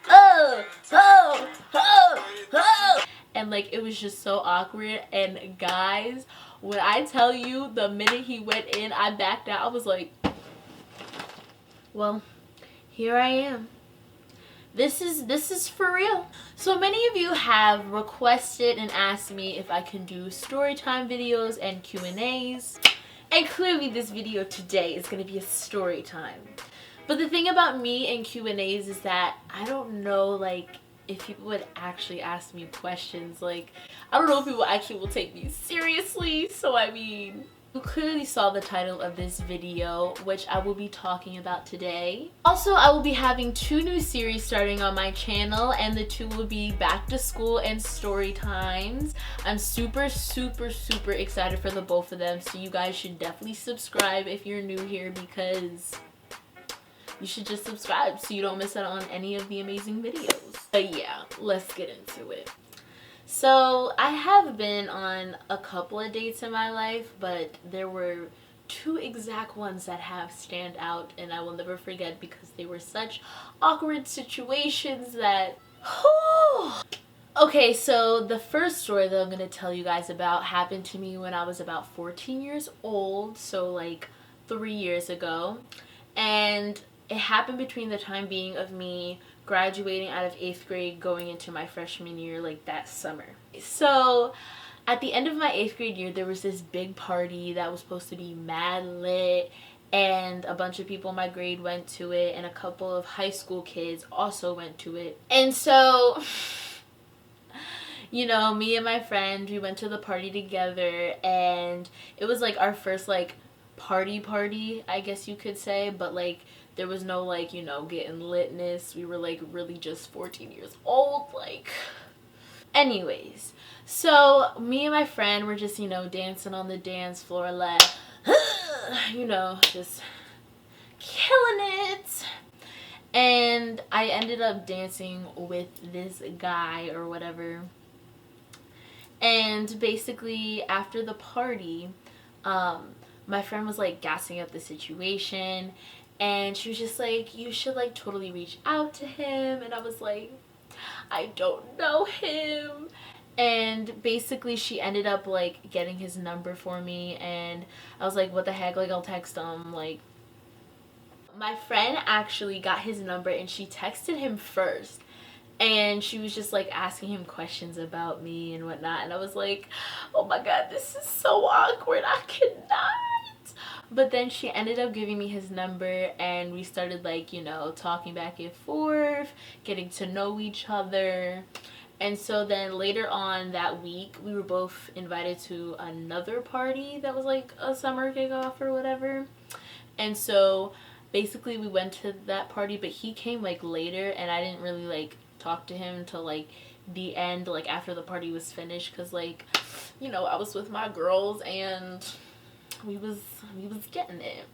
Oh, oh, oh, oh. And like it was just so awkward. And guys, when I tell you, the minute he went in, I backed out. I was like, well, here I am. This is for real. So many of you have requested and asked me if I can do story time videos and Q&As. And clearly this video today is going to be a story time. But the thing about me and Q&As is that I don't know, like, if people would actually ask me questions. Like, I don't know if people actually will take me seriously. So I mean, you clearly saw the title of this video, which I will be talking about today. Also, I will be having 2 new series starting on my channel, and the 2 will be back to school and story times. I'm super excited for the both of them, so you guys should definitely subscribe if you're new here, because you should just subscribe so you don't miss out on any of the amazing videos. But yeah, let's get into it. So I have been on a couple of dates in my life, but there were 2 exact ones that have stand out, and I will never forget because they were such awkward situations that Okay, so the first story that I'm going to tell you guys about happened to me when I was about 14 years old, so like 3 years ago. And it happened between the time being of me graduating out of 8th grade going into my freshman year, like that summer. So at the end of my 8th grade year, there was this big party that was supposed to be mad lit, and a bunch of people in my grade went to it, and a couple of high school kids also went to it. And so you know, me and my friend, we went to the party together, and it was like our first like party, I guess you could say, but like there was no like, you know, getting litness. We were like really just 14 years old, like. Anyways, so me and my friend were just, you know, dancing on the dance floor, like, you know, just killing it. And I ended up dancing with this guy or whatever. And basically after the party, my friend was like gassing up the situation, and she was just like, you should like totally reach out to him. And I was like, I don't know him. And basically she ended up like getting his number for me, and I was like, what the heck, like I'll text him. Like, my friend actually got his number and she texted him first, and she was just like asking him questions about me and whatnot, and I was like, oh my god, this is so awkward, I cannot. But then she ended up giving me his number, and we started like, you know, talking back and forth, getting to know each other. And so then later on that week, we were both invited to another party that was like a summer kickoff or whatever. And so basically we went to that party, but he came like later, and I didn't really like talk to him until like the end, like after the party was finished, because like, you know, I was with my girls and we was getting it.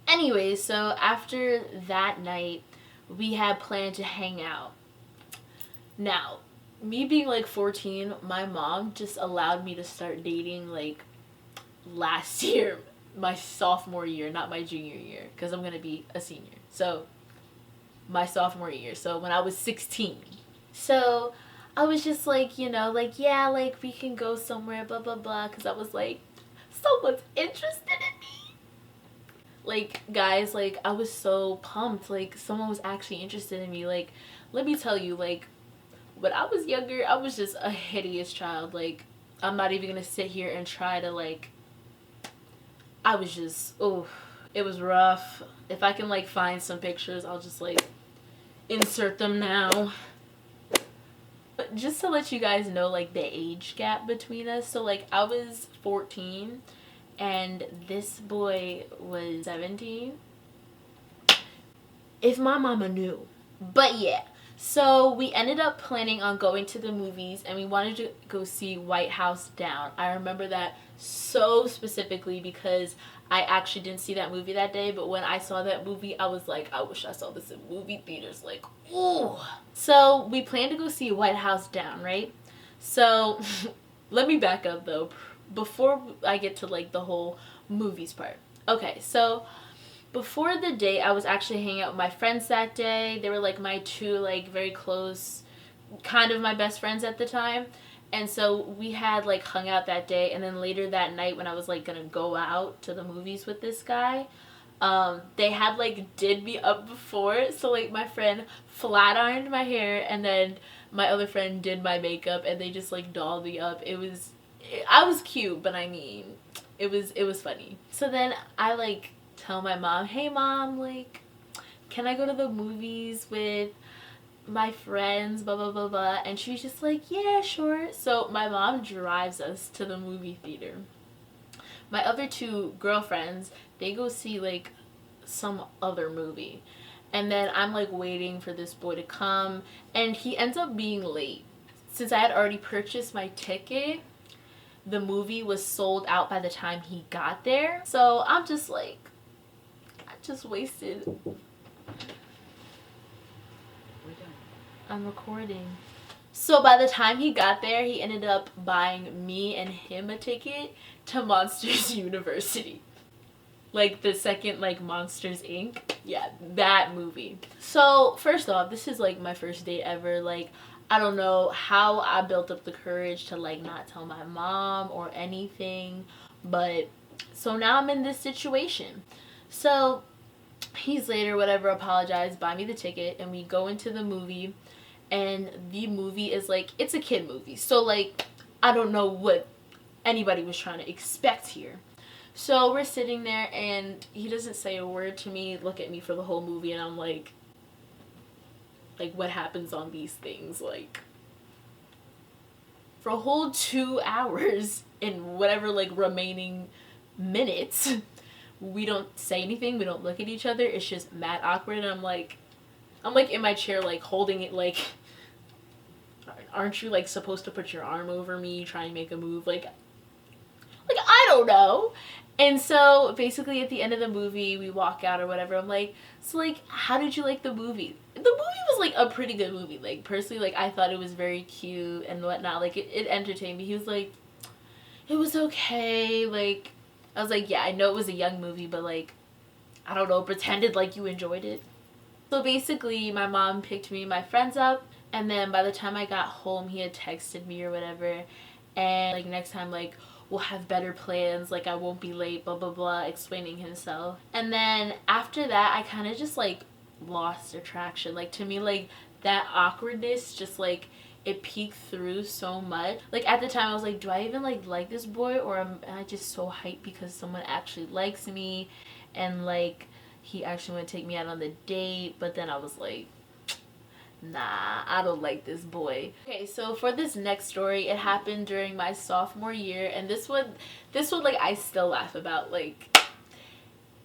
Anyways, so after that night, we had planned to hang out. Now, me being like 14, my mom just allowed me to start dating like last year, my sophomore year, not my junior year, because I'm gonna be a senior. So my sophomore year, so when I was 16. So I was just like, you know, like, yeah, like we can go somewhere, blah blah blah, because I was like, someone's interested in me. Like, guys, like I was so pumped, like someone was actually interested in me. Like, let me tell you, like when I was younger, I was just a hideous child. Like, I'm not even gonna sit here and try to like, I was just, oh, it was rough. If I can like find some pictures, I'll just like insert them now. But just to let you guys know like the age gap between us, so like I was 14 and this boy was 17. If my mama knew. But yeah, so we ended up planning on going to the movies, and we wanted to go see White House Down. I remember that so specifically because I actually didn't see that movie that day, but when I saw that movie, I was like, I wish I saw this in movie theaters, like, ooh. So we planned to go see White House Down, right? So let me back up though, before I get to like the whole movies part. Okay, so before the date, I was actually hanging out with my friends that day. They were like my two like very close, kind of my best friends at the time. And so we had like hung out that day, and then later that night when I was like gonna go out to the movies with this guy, they had like did me up before. So like my friend flat ironed my hair, and then my other friend did my makeup, and they just like dolled me up. I was cute, but I mean, it was funny. So then I like tell my mom, hey mom, like, can I go to the movies with my friends, blah blah blah blah. And she's just like, yeah, sure. So my mom drives us to the movie theater. My other two girlfriends, they go see like some other movie, and then I'm like waiting for this boy to come, and he ends up being late. Since I had already purchased my ticket, the movie was sold out by the time he got there. So I'm just like, I just wasted. I'm recording. So by the time he got there, he ended up buying me and him a ticket to Monsters University. Like the second like Monsters Inc. Yeah, that movie. So first off, this is like my first date ever. Like, I don't know how I built up the courage to like not tell my mom or anything, but so now I'm in this situation. So he's later whatever apologized, buy me the ticket, and we go into the movie. And the movie is like, it's a kid movie, so like I don't know what anybody was trying to expect here. So we're sitting there, and he doesn't say a word to me, look at me for the whole movie, and I'm like what happens on these things? Like, for a whole 2 hours in whatever like remaining minutes, we don't say anything, we don't look at each other, it's just mad awkward. And I'm like in my chair like holding it, like, aren't you like supposed to put your arm over me, try and make a move, like I don't know. And so basically at the end of the movie, we walk out or whatever. I'm like, so like, how did you like the movie? The movie was like a pretty good movie. Like, personally, like, I thought it was very cute and whatnot. Like, it entertained me. He was like, it was okay. Like, I was like, yeah, I know it was a young movie, but like, I don't know, pretended like you enjoyed it. So basically, my mom picked me and my friends up, and then by the time I got home, he had texted me or whatever, and like, next time, like, we'll have better plans, like I won't be late, blah blah blah, explaining himself. And then after that, I kind of just like lost attraction. Like, to me, like, that awkwardness just like, it peeked through so much. Like, at the time I was like, do I even like this boy, or am I just so hyped because someone actually likes me and like he actually want to take me out on the date? But then I was like, nah, I don't like this boy. Okay, so for this next story, it happened during my sophomore year, and this one like I still laugh about. Like,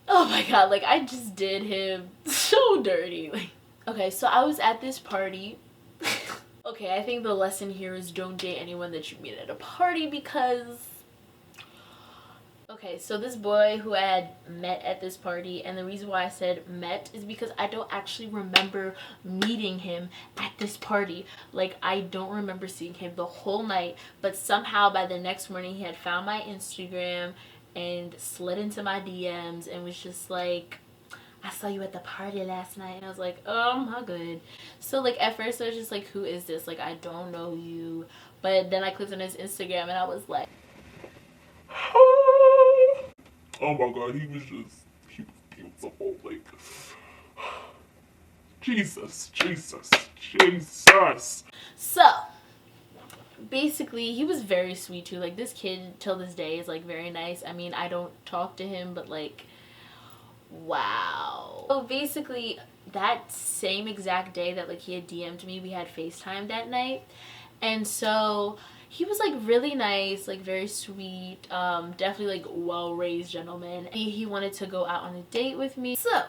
oh my god, like I just did him so dirty. Like, okay, so I was at this party. Okay, I think the lesson here is don't date anyone that you meet at a party, because okay, so this boy who I had met at this party, and the reason why I said met is because I don't actually remember meeting him at this party. Like, I don't remember seeing him the whole night, but somehow by the next morning he had found my Instagram and slid into my DMs and was just like, I saw you at the party last night. And I was like, oh my god. So like, at first I was just like, who is this? Like, I don't know you. But then I clicked on his Instagram and I was like, oh my god, he was beautiful. Like, Jesus. So basically, he was very sweet too. Like, this kid till this day is like very nice. I mean, I don't talk to him, but like, wow. So basically, that same exact day that like he had DM'd me, we had FaceTime that night. And so he was like really nice, like very sweet, definitely like well-raised gentleman. He wanted to go out on a date with me. So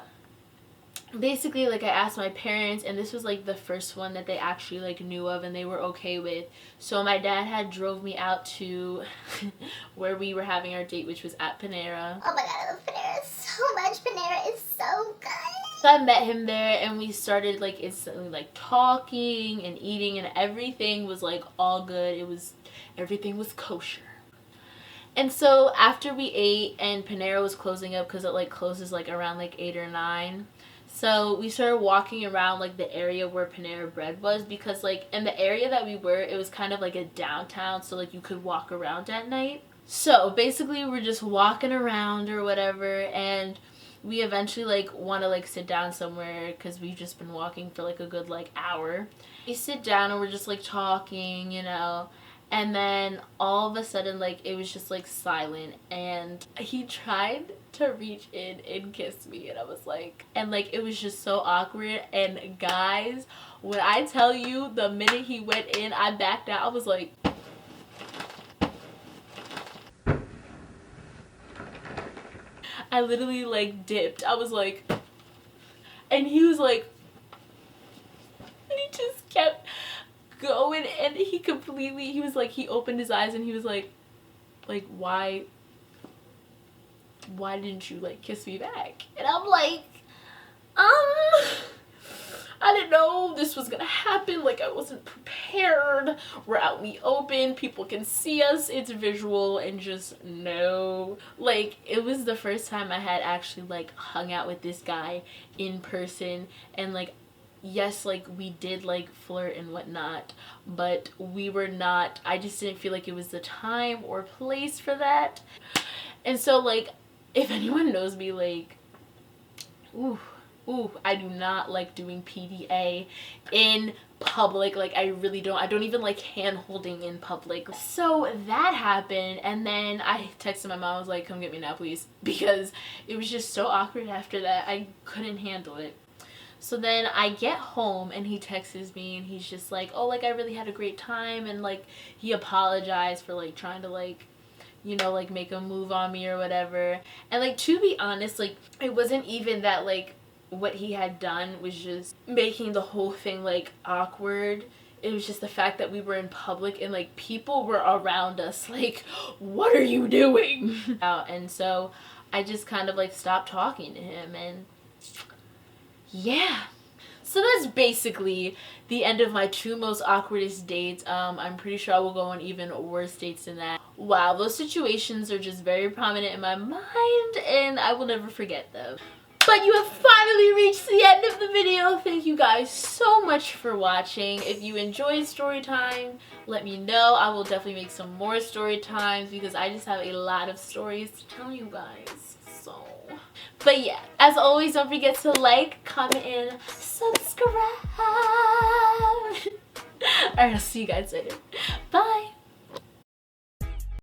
basically, like, I asked my parents, and this was like the first one that they actually like knew of and they were okay with. So my dad had drove me out to where we were having our date, which was at Panera. Oh my god, I love Panera so much. Panera is so good. So I met him there, and we started like instantly like talking and eating, and everything was like all good. Everything was kosher. And so after we ate and Panera was closing up because it like closes like around like 8 or 9. So we started walking around like the area where Panera Bread was, because like in the area that we were, it was kind of like a downtown, so like you could walk around at night. So basically we're just walking around or whatever, and we eventually like want to like sit down somewhere because we've just been walking for like a good like hour. We sit down and we're just like talking, you know, and then all of a sudden like it was just like silent, and he tried to reach in and kiss me, and I was like, and like it was just so awkward. And guys, when I tell you, the minute he went in, I backed out. I was like, I literally like dipped. I was like, and he was like, and he just kept going, and he was like, he opened his eyes and he was like why didn't you like kiss me back? And I'm like, I didn't know this was gonna happen. Like, I wasn't prepared. We're out in the open, people can see us, it's visual, and just no. Like, it was the first time I had actually like hung out with this guy in person, and like, yes, like we did like flirt and whatnot, but we were not, I just didn't feel like it was the time or place for that. And so like, if anyone knows me, like, ooh, I do not like doing PDA in public. Like, I really don't. I don't even like hand holding in public. So that happened, and then I texted my mom. I was like, come get me now, please, because it was just so awkward after that. I couldn't handle it. So then I get home and he texts me and he's just like, oh, like I really had a great time, and like he apologized for like trying to like, you know, like make a move on me or whatever. And like, to be honest, like it wasn't even that like what he had done was just making the whole thing like awkward. It was just the fact that we were in public and like people were around us like, what are you doing? And so I just kind of like stopped talking to him, and yeah. So that's basically the end of my 2 most awkwardest dates. I'm pretty sure I will go on even worse dates than that. Wow, those situations are just very prominent in my mind, and I will never forget them. But you have finally reached the end of the video. Thank you guys so much for watching. If you enjoyed story time, let me know. I will definitely make some more story times because I just have a lot of stories to tell you guys. So, but yeah, as always, don't forget to like, comment, and subscribe. Alright, I'll see you guys later. Bye.